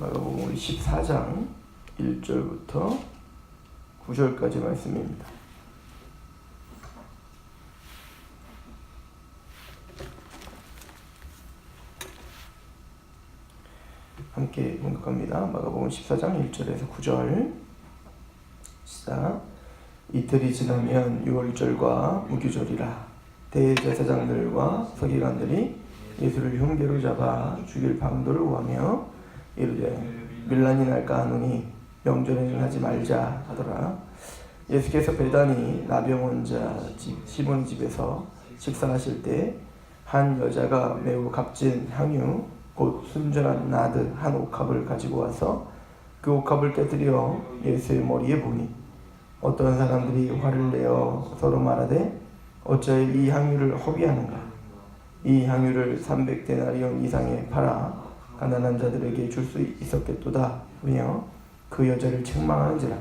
마가복음 14장 1절부터 9절까지 말씀입니다. 함께 공독합니다. 마가복음 14장 1절에서 9절. 시작. 이틀이 지나면 유월절과 무교절이라. 대제사장들과 서기관들이 예수를 흉계로 잡아 죽일 방도를 구하며 이르되 밀란이 날까 하노니 명절에는 하지 말자 하더라. 예수께서 베다니 나병원자 시몬 집에서 식사하실 때 한 여자가 매우 값진 향유 곧 순전한 나드 한 옥합을 가지고 와서 그 옥합을 깨뜨려 예수의 머리에 부으니 어떤 사람들이 화를 내어 서로 말하되 어찌하여 이 향유를 허비하는가. 이 향유를 300데나리온 이상에 팔아 가난한 자들에게 줄 수 있었겠도다 하며 그 여자를 책망하는지라.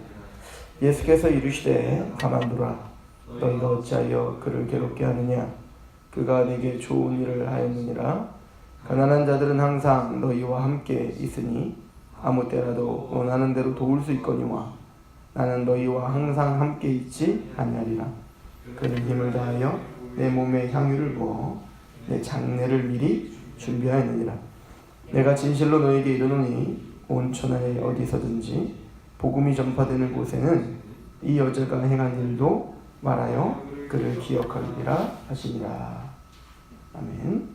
예수께서 이르시되 가만두라. 너희가 어찌하여 그를 괴롭게 하느냐. 그가 내게 좋은 일을 하였느니라. 가난한 자들은 항상 너희와 함께 있으니 아무 때라도 원하는 대로 도울 수 있거니와 나는 너희와 항상 함께 있지 아니하리라. 그는 힘을 다하여 내 몸에 향유를 부어 내 장례를 미리 준비하였느니라. 내가 진실로 너희에게 이르노니 온 천하에 어디서든지 복음이 전파되는 곳에는 이 여자가 행한 일도 말하여 그를 기억하리라 하시니라. 아멘.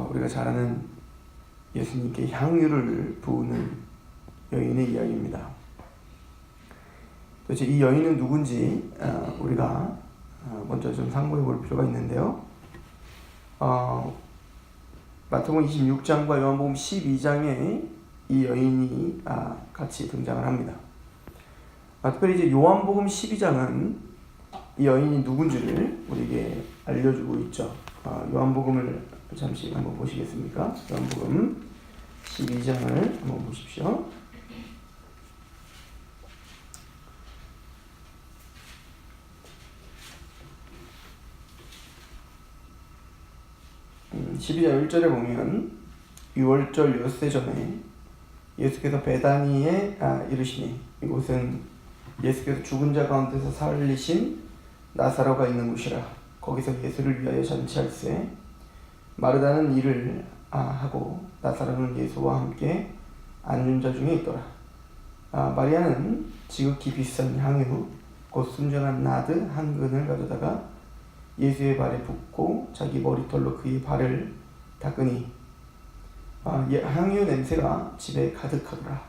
우리가 잘 아는 예수님께 향유를 부으는 여인의 이야기입니다. 도대체 이 여인은 누군지 우리가 먼저 좀 상고해 볼 필요가 있는데요. 마태복음 26장과 요한복음 12장에 이 여인이 같이 등장을 합니다. 특별히 이제 요한복음 12장은 이 여인이 누군지를 우리에게 알려주고 있죠. 요한복음을 잠시 한번 보시겠습니까? 요한복음 12장을 한번 보십시오. 12장 1절에 보면 유월절 엿새 전에 예수께서 베다니에 이르시니 이곳은 예수께서 죽은 자 가운데서 살리신 나사로가 있는 곳이라. 거기서 예수를 위하여 잔치할세. 마르다는 일을 하고 나사로는 예수와 함께 앉은 자 중에 있더라. 마리아는 지극히 비싼 향유 곧 순전한 나드 한 근을 가져다가 예수의 발에 붓고 자기 머리털로 그의 발을 닦으니 향유 냄새가 집에 가득하더라.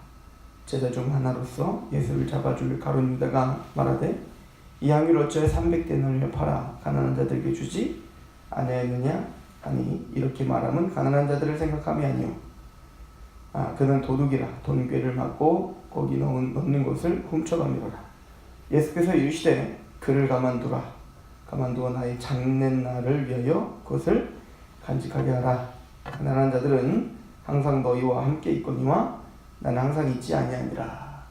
제자 중 하나로서 예수를 잡아줄 가룟 유다가 말하되 이 향유를 어찌하여 300데나리온에 팔아 가난한 자들에게 주지 아니하였느냐 하니 이렇게 말하면 가난한 자들을 생각함이 아니요 그는 도둑이라 돈꾀를 맞고 거기 넣는 것을 훔쳐가미로라. 예수께서 이르시되 그를 가만두라. 가만두어 나의 장례날을 위하여 그것을 간직하게 하라. 가난한 자들은 항상 너희와 함께 있거니와 나는 항상 있지 아니하니라.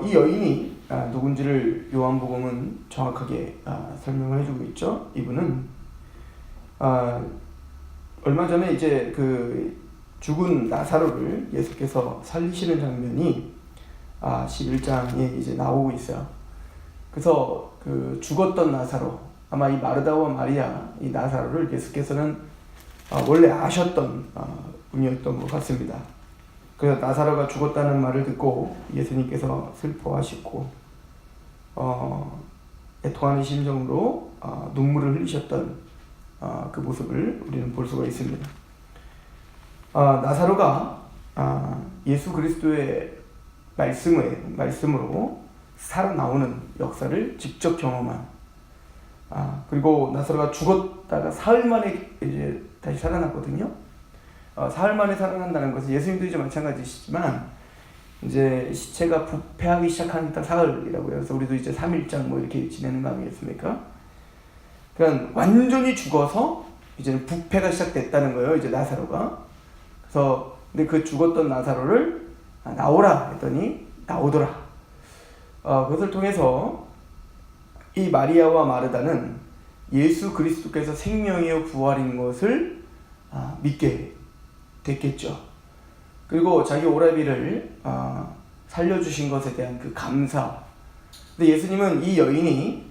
이 여인이 누군지를 요한복음은 정확하게 설명을 해주고 있죠. 이분은 얼마 전에 이제 그 죽은 나사로를 예수께서 살리시는 장면이 11장에 이제 나오고 있어요. 그래서 그 죽었던 나사로, 아마 이 마르다와 마리아 이 나사로를 예수께서는 원래 아셨던 분이었던 것 같습니다. 그래서 나사로가 죽었다는 말을 듣고 예수님께서 슬퍼하시고 애통하는 심정으로 눈물을 흘리셨던 그 모습을 우리는 볼 수가 있습니다. 나사로가 예수 그리스도의 말씀으로 살아나오는 역사를 직접 경험한 그리고 나사로가 죽었다가 사흘 만에 이제 다시 살아났거든요. 사흘 만에 살아난다는 것은 예수님도 이제 마찬가지시지만 이제 시체가 부패하기 시작하는 딱 사흘이라고 해요. 그래서 우리도 이제 3일장 뭐 이렇게 지내는 거 아니겠습니까? 그러니까 완전히 죽어서 이제 부패가 시작됐다는 거예요. 이제 나사로가. 그래서 근데 그 죽었던 나사로를 나오라 했더니 나오더라. 그것을 통해서 이 마리아와 마르다는 예수 그리스도께서 생명이요 부활인 것을 믿게 됐겠죠. 그리고 자기 오라비를 살려주신 것에 대한 그 감사. 근데 예수님은 이 여인이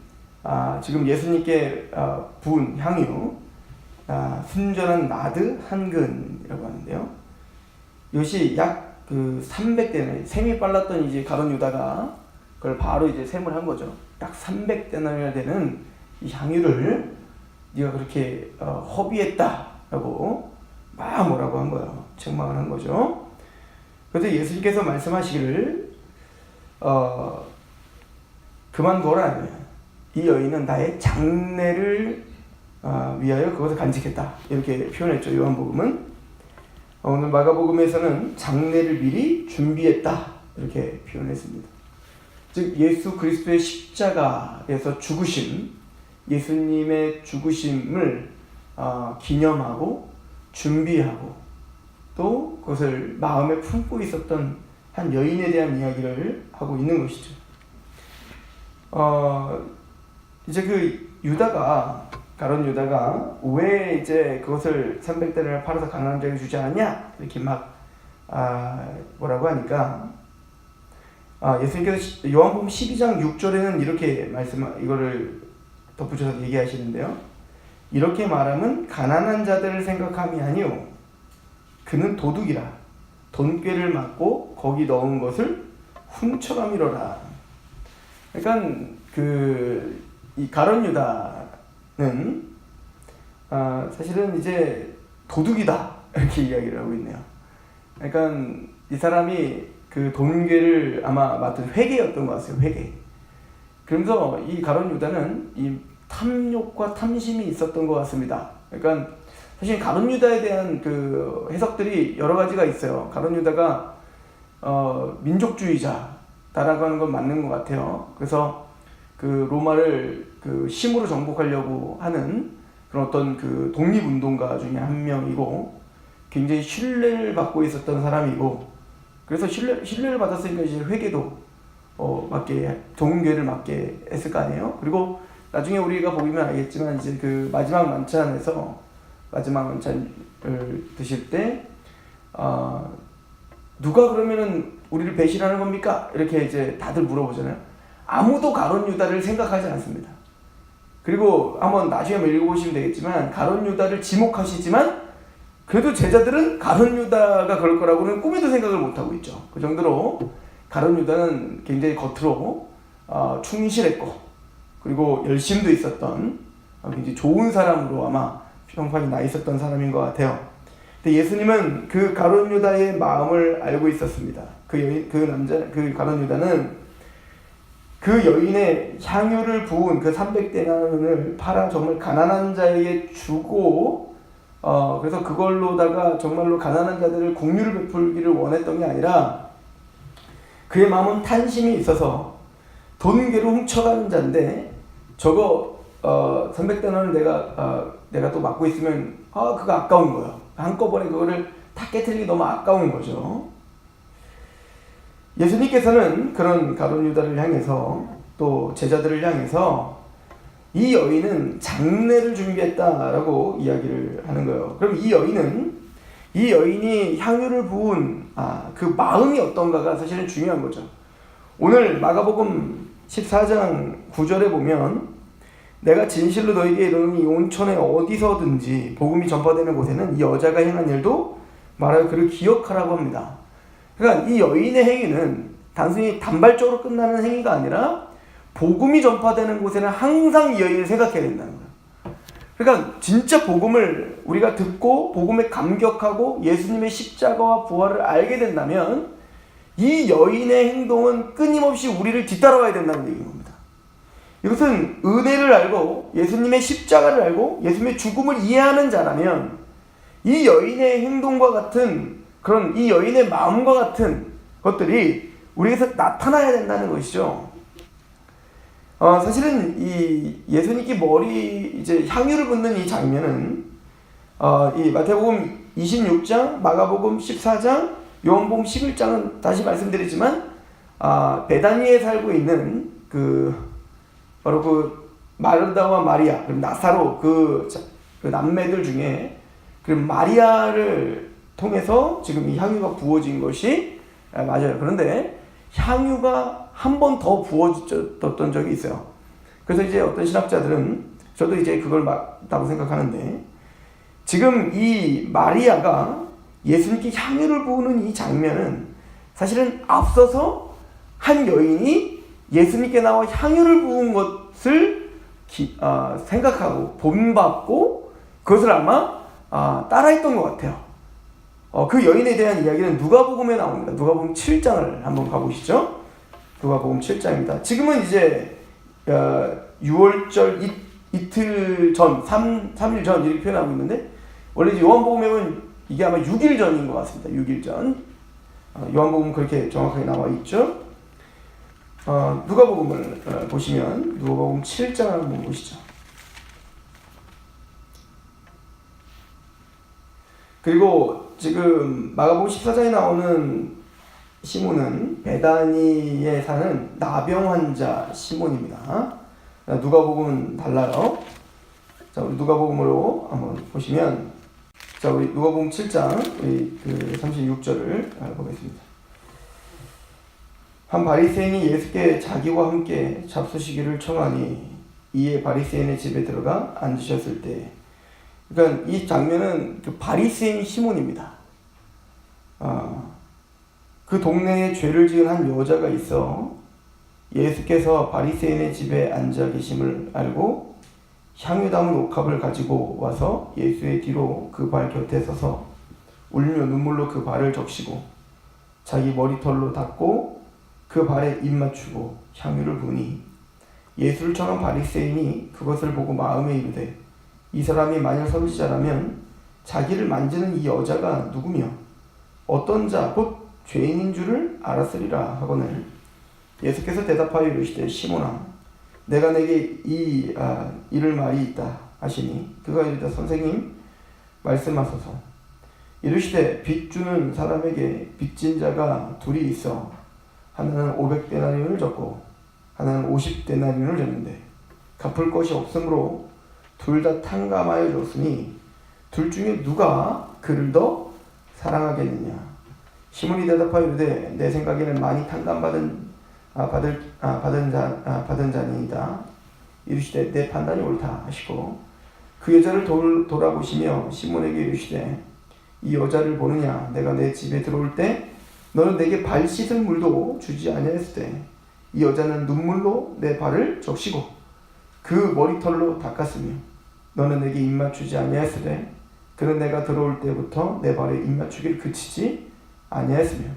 지금 예수님께 부은 향유, 순전한 나드 한 근이라고 하는데요. 이것이 약 그 300데나리, 셈이 빨랐던 이제 가룟 유다가 그걸 바로 이제 셈을 한 거죠. 약 300데나리나 되는 이 향유를 네가 그렇게 허비했다라고 막 뭐라고 한 거예요. 책망을 한 거죠. 그래서 예수님께서 말씀하시기를 그만둬라. 이 여인은 나의 장례를 위하여 그것을 간직했다. 이렇게 표현했죠. 요한복음은. 오늘 마가복음에서는 장례를 미리 준비했다. 이렇게 표현했습니다. 즉 예수 그리스도의 십자가에서 죽으심, 예수님의 죽으심을 기념하고 준비하고 또 그것을 마음에 품고 있었던 한 여인에 대한 이야기를 하고 있는 것이죠. 이제 그 유다가, 가룟 유다가 왜 이제 그것을 300데나리를 팔아서 가난한 자에게 주지 않았냐 이렇게 막 뭐라고 하니까 예수님께서 요한복음 12장 6절에는 이렇게 이거를 덧붙여서 얘기하시는데요. 이렇게 말하면 가난한 자들을 생각함이 아니요 그는 도둑이라 돈꾀를 맞고 거기 넣은 것을 훔쳐감이로라. 그러니까 이 가룟 유다는 사실은 이제 도둑이다 이렇게 이야기를 하고 있네요. 그러니까 이 사람이 그 돈괴를 아마 맡은 회계였던 것 같아요. 회계. 그러면서 이 가룟 유다는 이 탐욕과 탐심이 있었던 것 같습니다. 그러니까 사실 가룟 유다에 대한 그 해석들이 여러 가지가 있어요. 가룟 유다가 민족주의자다라고 하는 건 맞는 것 같아요. 그래서 그 로마를 그 힘으로 정복하려고 하는 그런 어떤 그 독립운동가 중에 한 명이고 굉장히 신뢰를 받고 있었던 사람이고 그래서 신뢰를 받았으니까 이제 회계도 맡게 종교를 맡게 했을 거 아니에요. 그리고 나중에 우리가 보면 알겠지만 이제 그 마지막 만찬에서 마지막 만찬을 드실 때 누가 그러면은 우리를 배신하는 겁니까? 이렇게 이제 다들 물어보잖아요. 아무도 가룟 유다를 생각하지 않습니다. 그리고 한번 나중에 한번 읽어보시면 되겠지만 가룟 유다를 지목하시지만 그래도 제자들은 가룟 유다가 그럴 거라고는 꿈에도 생각을 못하고 있죠. 그 정도로 가룟 유다는 굉장히 겉으로 충실했고 그리고 열심도 있었던 굉장히 좋은 사람으로 아마 평판이 나 있었던 사람인 것 같아요. 근데 예수님은 그 가룟 유다의 마음을 알고 있었습니다. 그 가룟 유다는 그 여인의 향유를 부은 그 300데나리온을 팔아 정말 가난한 자에게 주고 그래서 그걸로다가 정말로 가난한 자들을 공유를 베풀기를 원했던 게 아니라 그의 마음은 탄심이 있어서 돈괴로 훔쳐가는 자인데 저거 300데나리온을 내가 또 맡고 있으면 그거 아까운 거예요. 한꺼번에 그거를 다 깨트리기 너무 아까운 거죠. 예수님께서는 그런 가룟 유다를 향해서 또 제자들을 향해서 이 여인은 장례를 준비했다라고 이야기를 하는 거예요. 그럼 이 여인이 향유를 부은 그 마음이 어떤가가 사실은 중요한 거죠. 오늘 마가복음 14장 9절에 보면 내가 진실로 너에게 이르노니 온천에 어디서든지 복음이 전파되는 곳에는 이 여자가 행한 일도 말하여 그를 기억하라고 합니다. 그러니까 이 여인의 행위는 단순히 단발적으로 끝나는 행위가 아니라 복음이 전파되는 곳에는 항상 이 여인을 생각해야 된다는 거예요. 그러니까 진짜 복음을 우리가 듣고 복음에 감격하고 예수님의 십자가와 부활을 알게 된다면 이 여인의 행동은 끊임없이 우리를 뒤따라와야 된다는 얘기인 겁니다. 이것은 은혜를 알고 예수님의 십자가를 알고 예수님의 죽음을 이해하는 자라면 이 여인의 행동과 같은 그런 이 여인의 마음과 같은 것들이 우리에게서 나타나야 된다는 것이죠. 사실은 이 예수님께 이제 향유를 붓는 이 장면은 이 마태복음 26장, 마가복음 14장, 요한복음 11장은 다시 말씀드리지만 베다니에 살고 있는 바로 마르다와 마리아, 그리고 나사로 그 남매들 중에 그 마리아를 통해서 지금 이 향유가 부어진 것이 맞아요. 그런데 향유가 한 번 더 부어졌던 적이 있어요. 그래서 이제 어떤 신학자들은, 저도 이제 그걸 맞다고 생각하는데, 지금 이 마리아가 예수님께 향유를 부으는 이 장면은 사실은 앞서서 한 여인이 예수님께 나와 향유를 부은 것을 생각하고 본받고 그것을 아마 따라했던 것 같아요. 그 여인에 대한 이야기는 누가복음에 나옵니다. 누가복음 7장을 한번 가보시죠. 누가복음 7장입니다. 지금은 이제 6월절 이틀 전, 3일 전 이렇게 표현하고 있는데, 원래 요한복음에는 이게 아마 6일 전인 것 같습니다. 6일 전. 요한복음 그렇게 정확하게 나와 있죠. 누가복음을 보시면 누가복음 7장을 한번 보시죠. 그리고 지금 마가복음 14장에 나오는 시몬은 베다니에 사는 나병 환자 시몬입니다. 누가복음은 달라요. 자, 우리 누가복음으로 한번 보시면, 자, 우리 누가복음 7장 우리 그 36절을 보겠습니다. 한 바리새인이 예수께 자기와 함께 잡수시기를 청하니 이에 바리새인의 집에 들어가 앉으셨을 때, 그러니까 이 장면은 그 바리새인 시몬입니다. 그 동네에 죄를 지은 한 여자가 있어 예수께서 바리새인의 집에 앉아 계심을 알고 향유 담은 옥합을 가지고 와서 예수의 뒤로 그 발 곁에 서서 울며 눈물로 그 발을 적시고 자기 머리털로 닦고 그 발에 입 맞추고 향유를 부으니, 예수를 청한 바리새인이 그것을 보고 마음에 이르되 이 사람이 만일 선지자라면 자기를 만지는 이 여자가 누구며 어떤 자 곧 죄인인 줄을 알았으리라 하거늘, 예수께서 대답하여 이르시되 시몬아 내가 내게 이를 말이 있다 하시니, 그가 이르되 선생님 말씀하소서. 이르시되 빚 주는 사람에게 빚진 자가 둘이 있어 하나는 500데나리온을 졌고 하나는 50데나리온을 졌는데 갚을 것이 없으므로 둘 다 탕감하여 줬으니 둘 중에 누가 그를 더 사랑하겠느냐. 시몬이 대답하여 이르되 내 생각에는 많이 탕감받은 자니이다. 이르시되 내 판단이 옳다 하시고 그 여자를 돌아보시며 시몬에게 이르시되 이 여자를 보느냐. 내가 내 집에 들어올 때 너는 내게 발 씻을 물도 주지 아니하였을 때 이 여자는 눈물로 내 발을 적시고 그 머리털로 닦았으며 너는 내게 입 맞추지 아니하였을 때 그는 내가 들어올 때부터 내 발에 입 맞추기를 그치지 아니하였으며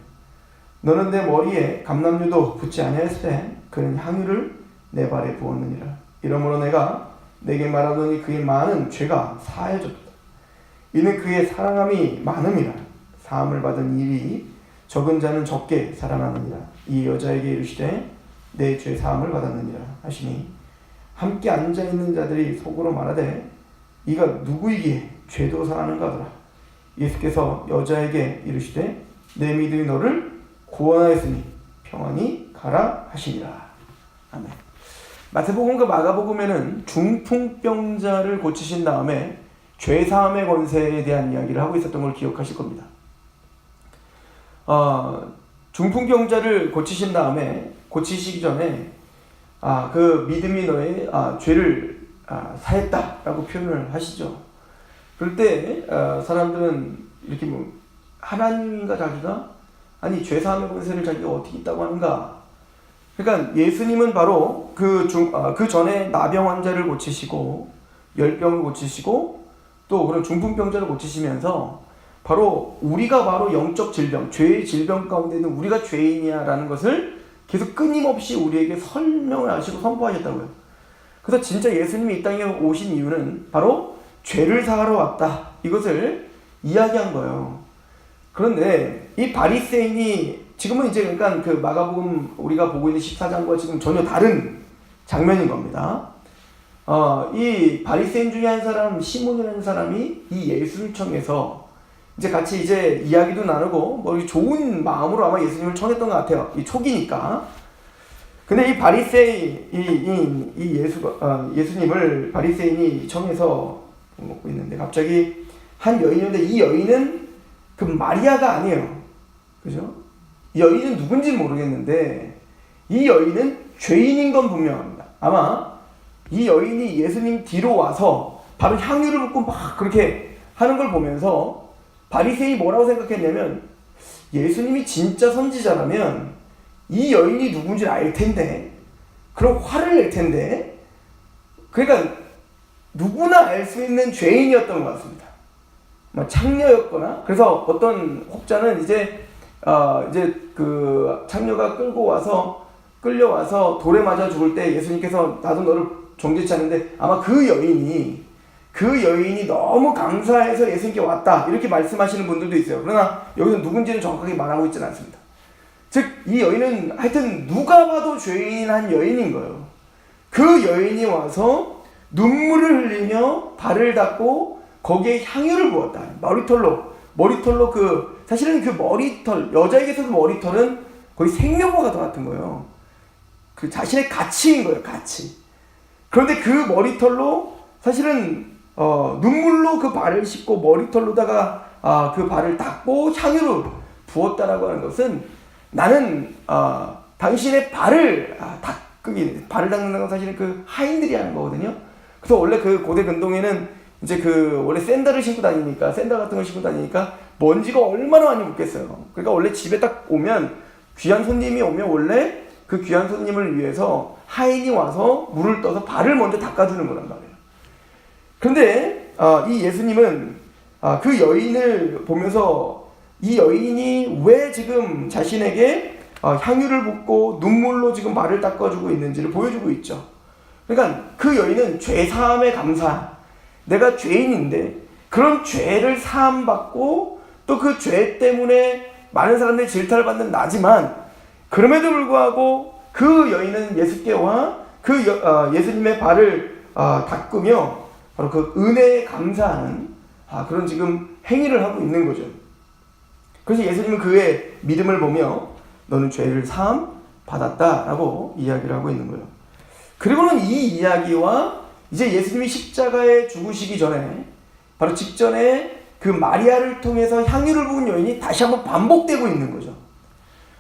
너는 내 머리에 감람류도 붓지 아니하였을 때 그는 향유를 내 발에 부었느니라. 이러므로 내가 내게 말하더니 그의 많은 죄가 사해졌다. 이는 그의 사랑함이 많음이라. 사함을 받은 일이 적은 자는 적게 사랑하느니라. 이 여자에게 이르시되 내 죄 사함을 받았느니라 하시니, 함께 앉아있는 자들이 속으로 말하되 이가 누구이기에 죄도 사하는가 하더라. 예수께서 여자에게 이르시되 내 믿음이 너를 구원하였으니 평안히 가라 하시니라. 아멘. 마태복음과 마가복음에는 중풍병자를 고치신 다음에 죄사함의 권세에 대한 이야기를 하고 있었던 걸 기억하실 겁니다. 중풍병자를 고치신 다음에, 고치시기 전에 그 믿음이 너의 죄를 사했다라고 표현을 하시죠. 그럴 때 사람들은 이렇게 하나님인가 자기가? 아니 죄사함의 권세를 자기가 어떻게 있다고 하는가? 그러니까 예수님은 바로 그 전에 나병 환자를 고치시고 열병을 고치시고 또 그런 중풍병자를 고치시면서 바로 우리가 바로 영적 질병, 죄의 질병 가운데 있는 우리가 죄인이야라는 것을 계속 끊임없이 우리에게 설명을 하시고 선포하셨다고요. 그래서 진짜 예수님이 이 땅에 오신 이유는 바로 죄를 사하러 왔다, 이것을 이야기한 거예요. 그런데 이 바리새인이 지금은 이제 그러니까 그 마가복음 우리가 보고 있는 14장과 지금 전혀 다른 장면인 겁니다. 이 바리새인 중에 한 사람, 시몬이라는 사람이 이 예수를 청해서 이제 같이 이제 이야기도 나누고 뭐 좋은 마음으로 아마 예수님을 청했던 것 같아요. 이 초기니까. 근데 이 바리새인 예수님을 바리새인이 청해서 먹고 있는데 갑자기 한 여인인데 이 여인은 그 마리아가 아니에요. 그죠? 이 여인은 누군지 모르겠는데 이 여인은 죄인인 건 분명합니다. 아마 이 여인이 예수님 뒤로 와서 바로 향유를 붓고 막 그렇게 하는 걸 보면서 바리새인이 뭐라고 생각했냐면 예수님이 진짜 선지자라면 이 여인이 누군지 알 텐데 그럼 화를 낼 텐데 그러니까 누구나 알 수 있는 죄인이었던 것 같습니다. 창녀였거나 그래서 어떤 혹자는 이제 그 창녀가 끌려와서 돌에 맞아 죽을 때 예수님께서 나도 너를 정죄치 않는데 아마 그 여인이 너무 감사해서 예수님께 왔다 이렇게 말씀하시는 분들도 있어요. 그러나 여기서 누군지는 정확하게 말하고 있지는 않습니다. 즉 이 여인은 하여튼 누가 봐도 죄인인 한 여인인 거예요. 그 여인이 와서 눈물을 흘리며 발을 닦고 거기에 향유를 부었다. 머리털로 사실은 그 머리털, 여자에게서도 머리털은 거의 생명과 같은 거예요. 그 자신의 가치인 거예요, 가치. 그런데 그 머리털로 사실은 눈물로 그 발을 씻고 머리털로다가 그 발을 닦고 향유를 부었다라고 하는 것은 나는 당신의 발을 발을 닦는 건 사실은 그 하인들이 하는 거거든요. 그래서 원래 그 고대 근동에는 이제 원래 샌들 같은 걸 신고 다니니까 먼지가 얼마나 많이 묻겠어요. 그러니까 원래 집에 딱 오면 귀한 손님이 오면 원래 그 귀한 손님을 위해서 하인이 와서 물을 떠서 발을 먼저 닦아주는 거란 말이에요. 그런데 이 예수님은 그 여인을 보면서 이 여인이 왜 지금 자신에게 향유를 붓고 눈물로 지금 발을 닦아주고 있는지를 보여주고 있죠. 그러니까 그 여인은 죄사함에 감사. 내가 죄인인데 그런 죄를 사함받고 또 그 죄 때문에 많은 사람들이 질타를 받는 나지만 그럼에도 불구하고 그 여인은 예수께 와 예수님의 발을 닦으며 바로 그 은혜에 감사하는 그런 지금 행위를 하고 있는 거죠. 그래서 예수님은 그의 믿음을 보며 너는 죄를 사함 받았다라고 이야기를 하고 있는 거예요. 그리고는 이 이야기와 이제 예수님이 십자가에 죽으시기 전에 바로 직전에 그 마리아를 통해서 향유를 부은 여인이 다시 한번 반복되고 있는 거죠.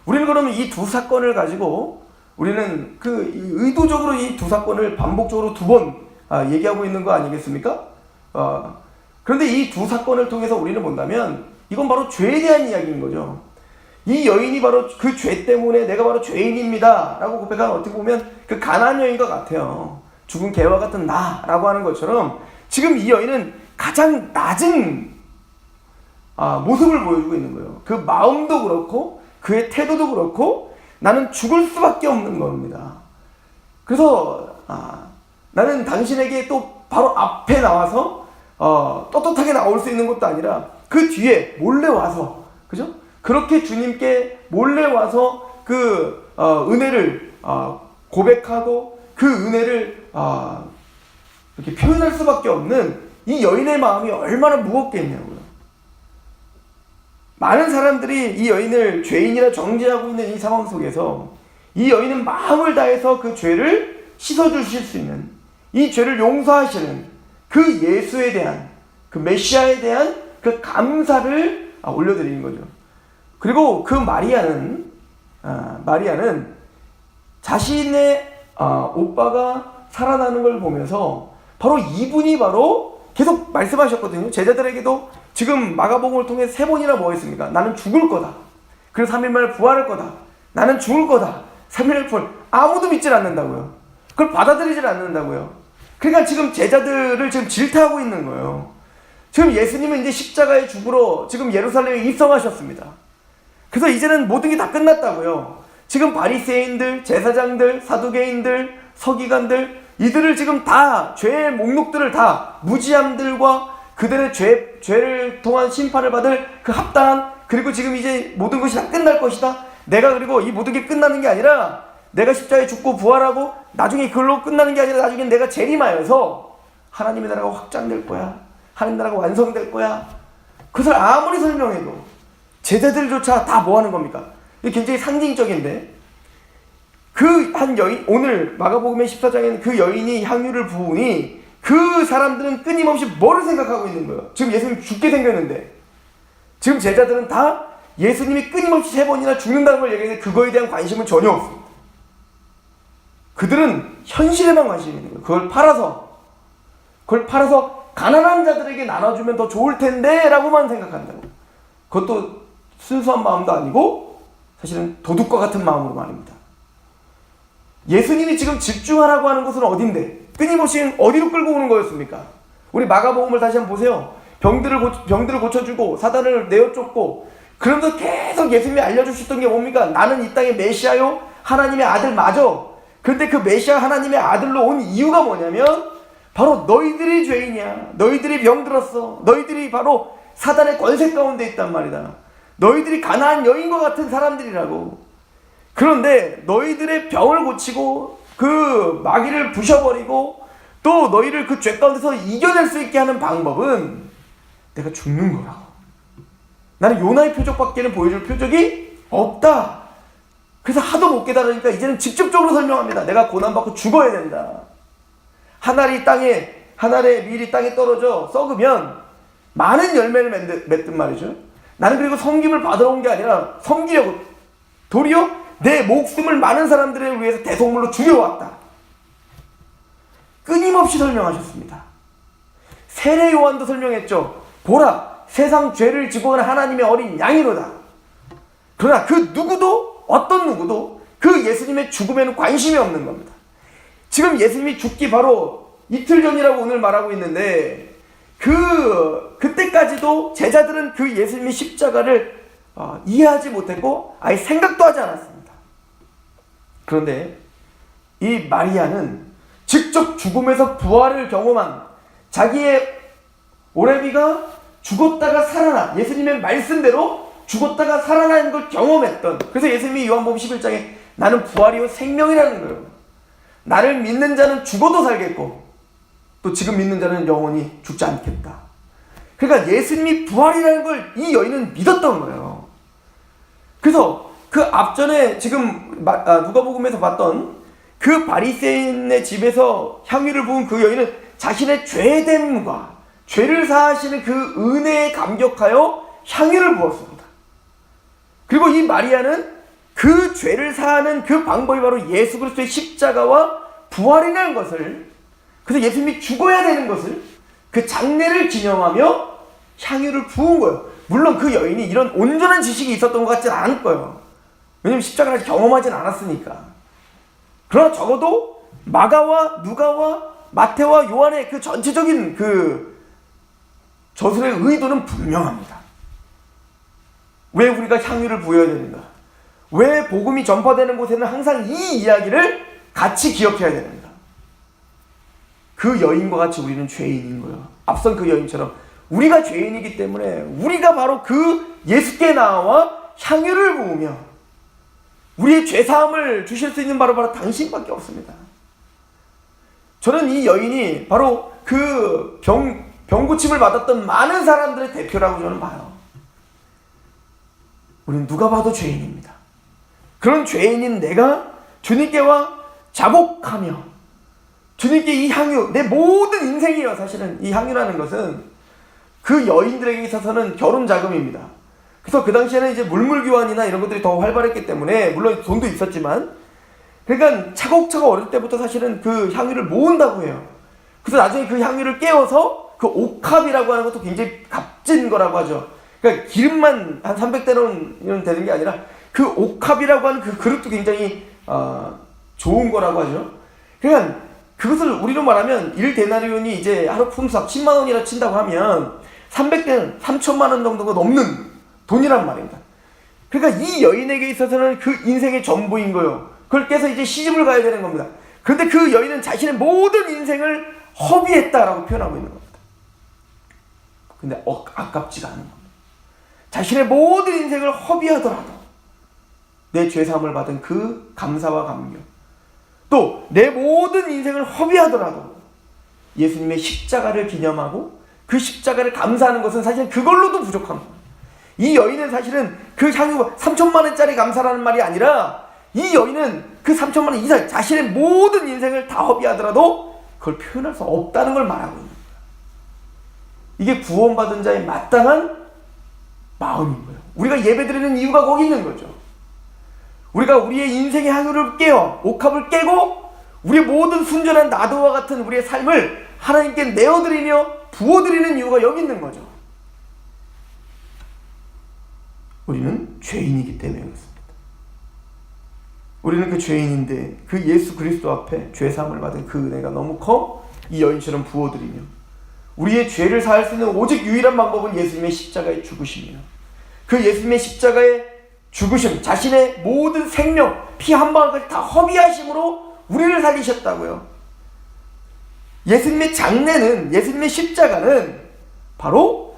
우리는 그러면 이 두 사건을 가지고 우리는 의도적으로 이 두 사건을 반복적으로 두 번 얘기하고 있는 거 아니겠습니까? 그런데 이 두 사건을 통해서 우리는 본다면 이건 바로 죄에 대한 이야기인 거죠. 이 여인이 바로 그 죄 때문에 내가 바로 죄인입니다 라고 고백하는 어떻게 보면 그 가나안 여인과 같아요. 죽은 개와 같은 나라고 하는 것처럼 지금 이 여인은 가장 낮은 모습을 보여주고 있는 거예요. 그 마음도 그렇고 그의 태도도 그렇고 나는 죽을 수밖에 없는 겁니다. 그래서 나는 당신에게 또 바로 앞에 나와서 떳떳하게 나올 수 있는 것도 아니라 그 뒤에 몰래 와서 그죠? 그렇게 주님께 몰래 와서 그 은혜를 고백하고 그 은혜를 이렇게 표현할 수밖에 없는 이 여인의 마음이 얼마나 무겁겠냐고요. 많은 사람들이 이 여인을 죄인이라 정죄하고 있는 이 상황 속에서 이 여인은 마음을 다해서 그 죄를 씻어주실 수 있는 이 죄를 용서하시는 그 예수에 대한 그 메시아에 대한 그 감사를 올려드리는 거죠. 그리고 그 마리아는 자신의 오빠가 살아나는 걸 보면서 바로 이분이 바로 계속 말씀하셨거든요. 제자들에게도 지금 마가복음을 통해 3번이나 뭐 했습니까? 나는 죽을 거다. 그리고 3일 만에 부활할 거다. 나는 죽을 거다. 3일 만에 부활. 아무도 믿질 않는다고요. 그걸 받아들이질 않는다고요. 그러니까 지금 제자들을 지금 질타하고 있는 거예요. 지금 예수님은 이제 십자가에 죽으러 지금 예루살렘에 입성하셨습니다. 그래서 이제는 모든 게 다 끝났다고요. 지금 바리새인들, 제사장들, 사두개인들, 서기관들 이들을 지금 다 죄의 목록들을 다 무지함들과 그들의 죄를 통한 심판을 받을 그 합당한 그리고 지금 이제 모든 것이 다 끝날 것이다. 내가 그리고 이 모든 게 끝나는 게 아니라 내가 십자가에 죽고 부활하고 나중에 그걸로 끝나는 게 아니라 나중에 내가 재림하여서 하나님의 나라가 확장될 거야. 하나님 나라가 완성될 거야. 그것을 아무리 설명해도 제자들조차 다 뭐 하는 겁니까? 이게 굉장히 상징적인데 그 한 여인, 오늘 마가복음의 14장에는 그 여인이 향유를 부으니 그 사람들은 끊임없이 뭐를 생각하고 있는 거예요? 지금 예수님 죽게 생겼는데, 지금 제자들은 다 예수님이 끊임없이 3번이나 죽는다는 걸 얘기하는데 그거에 대한 관심은 전혀 없습니다. 그들은 현실에만 관심이 있는 거예요. 그걸 팔아서 가난한 자들에게 나눠주면 더 좋을 텐데 라고만 생각한다고. 그것도 순수한 마음도 아니고 사실은 도둑과 같은 마음으로 말입니다. 예수님이 지금 집중하라고 하는 곳은 어딘데? 끊임없이 어디로 끌고 오는 거였습니까? 우리 마가복음을 다시 한번 보세요. 병들을 고쳐주고 사단을 내어쫓고, 그러면서 계속 예수님이 알려주셨던 게 뭡니까? 나는 이 땅의 메시아요, 하나님의 아들 맞아. 그런데 그 메시아 하나님의 아들로 온 이유가 뭐냐면 바로 너희들이 죄인이야. 너희들이 병들었어. 너희들이 바로 사단의 권세 가운데 있단 말이다. 너희들이 가난한 여인과 같은 사람들이라고. 그런데 너희들의 병을 고치고 그 마귀를 부셔버리고 또 너희를 그 죄 가운데서 이겨낼 수 있게 하는 방법은 내가 죽는 거라고. 나는 요나의 표적밖에는 보여줄 표적이 없다. 그래서 하도 못 깨달으니까 이제는 직접적으로 설명합니다. 내가 고난받고 죽어야 된다. 한 알의 밀이 땅에 떨어져 썩으면 많은 열매를 맺든 말이죠. 나는 그리고 섬김을 받으러 온 게 아니라 섬기려고, 도리어 내 목숨을 많은 사람들을 위해서 대속물로 죽여왔다. 끊임없이 설명하셨습니다. 세례 요한도 설명했죠. 보라, 세상 죄를 지고 가는 하나님의 어린 양이로다. 그러나 그 누구도, 어떤 누구도 그 예수님의 죽음에는 관심이 없는 겁니다. 지금 예수님이 죽기 바로 이틀 전이라고 오늘 말하고 있는데, 그때까지도 제자들은 그 예수님의 십자가를 이해하지 못했고 아예 생각도 하지 않았습니다. 그런데 이 마리아는 직접 죽음에서 부활을 경험한, 자기의 오레비가 죽었다가 살아나, 예수님의 말씀대로 죽었다가 살아나는 걸 경험했던, 그래서 예수님이 요한복음 11장에 나는 부활이요 생명이라는 거예요. 나를 믿는 자는 죽어도 살겠고 또 지금 믿는 자는 영원히 죽지 않겠다. 그러니까 예수님이 부활이라는 걸 이 여인은 믿었던 거예요. 그래서 그 앞전에 지금 누가복음에서 봤던 그 바리새인의 집에서 향유를 부은 그 여인은 자신의 죄됨과 죄를 사하시는 그 은혜에 감격하여 향유를 부었습니다. 그리고 이 마리아는 그 죄를 사하는 그 방법이 바로 예수 그리스도의 십자가와 부활이라는 것을, 그래서 예수님이 죽어야 되는 것을, 그 장례를 기념하며 향유를 부은 거예요. 물론 그 여인이 이런 온전한 지식이 있었던 것 같지는 않을 거예요. 왜냐면 십자가를 경험하진 않았으니까. 그러나 적어도 마가와 누가와 마태와 요한의 그 전체적인 그 저술의 의도는 분명합니다. 왜 우리가 향유를 부어야 되는가? 왜 복음이 전파되는 곳에는 항상 이 이야기를 같이 기억해야 되는가? 그 여인과 같이 우리는 죄인인 거예요. 앞선 그 여인처럼 우리가 죄인이기 때문에 우리가 바로 그 예수께 나와 향유를 부으며 우리의 죄사함을 주실 수 있는 바로 당신밖에 없습니다. 저는 이 여인이 바로 그 병고침을 받았던 많은 사람들의 대표라고 저는 봐요. 우리는 누가 봐도 죄인입니다. 그런 죄인인 내가 주님께와 자복하며 주님께 이 향유, 내 모든 인생이에요. 사실은 이 향유라는 것은 그 여인들에게 있어서는 결혼 자금입니다. 그래서 그 당시에는 이제 물물교환이나 이런 것들이 더 활발했기 때문에, 물론 돈도 있었지만, 그러니까 차곡차곡 어릴 때부터 사실은 그 향유를 모은다고 해요. 그래서 나중에 그 향유를 깨워서 그 옥합이라고 하는 것도 굉장히 값진 거라고 하죠. 그러니까 기름만 한 300데나리온 되는 게 아니라 그 옥합이라고 하는 그 그릇도 굉장히 좋은 거라고 하죠. 그러니까 그것을 우리로 말하면 1데나리온이 이제 하루 품삯 10만 원이라 친다고 하면 300데는 3천만 원 정도가 넘는 돈이란 말입니다. 그러니까 이 여인에게 있어서는 그 인생의 전부인 거예요. 그걸 깨서 이제 시집을 가야 되는 겁니다. 그런데 그 여인은 자신의 모든 인생을 허비했다라고 표현하고 있는 겁니다. 근데 아깝지가 않은 겁니다. 자신의 모든 인생을 허비하더라도 내 죄사함을 받은 그 감사와 감격, 또 내 모든 인생을 허비하더라도 예수님의 십자가를 기념하고 그 십자가를 감사하는 것은 사실 그걸로도 부족한 거예요. 이 여인은 사실은 그 향유 3천만 원짜리 감사라는 말이 아니라 이 여인은 그 3천만 원 이상 자신의 모든 인생을 다 허비하더라도 그걸 표현할 수 없다는 걸 말하고 있는 거예요. 이게 구원받은 자의 마땅한 마음인 거예요. 우리가 예배드리는 이유가 거기 있는 거죠. 우리가 우리의 인생의 향유를 깨어 옥합을 깨고 우리의 모든 순전한 나도와 같은 우리의 삶을 하나님께 내어드리며 부어드리는 이유가 여기 있는 거죠. 우리는 죄인이기 때문에 그렇습니다. 우리는 그 죄인인데 그 예수 그리스도 앞에 죄사함을 받은 그 은혜가 너무 커 이 여인처럼 부어드리며 우리의 죄를 사할 수 있는 오직 유일한 방법은 예수님의 십자가의 죽으심이에요. 그 예수님의 십자가의 죽으심, 자신의 모든 생명, 피 한 방울까지 다 허비하심으로 우리를 살리셨다고요. 예수님의 장례는, 예수님의 십자가는 바로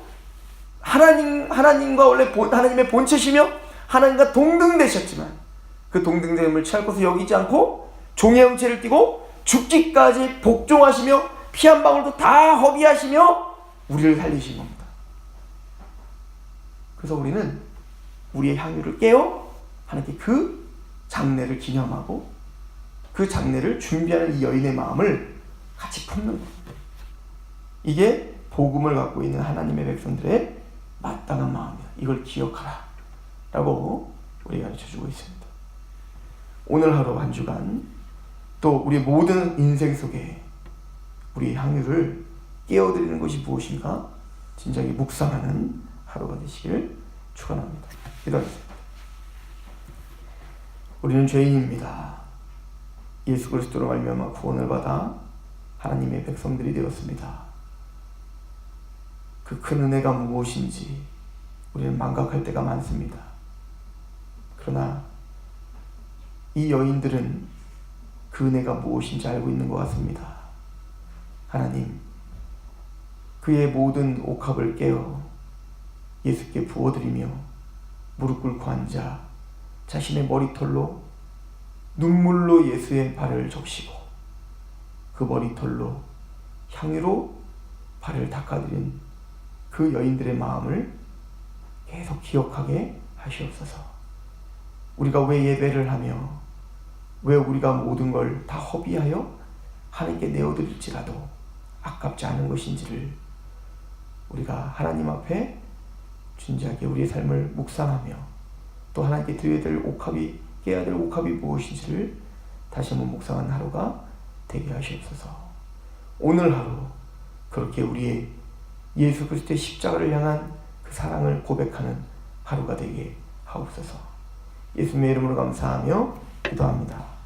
하나님과 원래 하나님의 본체시며 하나님과 동등되셨지만 그 동등됨을 취할 것을 여기지 않고 종의 형체를 띠고 죽기까지 복종하시며 피 한 방울도 다 허비하시며 우리를 살리신 겁니다. 그래서 우리는 우리의 향유를 깨어 하나님께 그 장례를 기념하고 그 장례를 준비하는 이 여인의 마음을 같이 품는 겁니다. 이게 복음을 갖고 있는 하나님의 백성들의 마땅한 마음이다. 이걸 기억하라 라고 우리가 가르쳐주고 있습니다. 오늘 하루 한 주간 또 우리 모든 인생 속에 우리 향유를 깨어드리는 것이 무엇인가 진정히 묵상하는 하루가 되시길 축원합니다. 기도하겠습니다. 우리는 죄인입니다. 예수 그리스도로 말미암아 구원을 받아 하나님의 백성들이 되었습니다. 그 큰 은혜가 무엇인지 우리는 망각할 때가 많습니다. 그러나 이 여인들은 그 은혜가 무엇인지 알고 있는 것 같습니다. 하나님, 그의 모든 옥합을 깨어 예수께 부어드리며 무릎 꿇고 앉아 자신의 머리털로 눈물로 예수의 발을 적시고 그 머리털로 향유로 발을 닦아드린 그 여인들의 마음을 계속 기억하게 하시옵소서. 우리가 왜 예배를 하며 왜 우리가 모든 걸 다 허비하여 하나님께 내어드릴지라도 아깝지 않은 것인지를 우리가 하나님 앞에 진지하게 우리의 삶을 묵상하며 또 하나님께 드려야 될 옥합이 깨야 될 옥합이 무엇인지를 다시 한번 묵상하는 하루가 되게 하시옵소서. 오늘 하루 그렇게 우리의 예수 그리스도의 십자가를 향한 그 사랑을 고백하는 하루가 되게 하옵소서. 예수님의 이름으로 감사하며 기도합니다.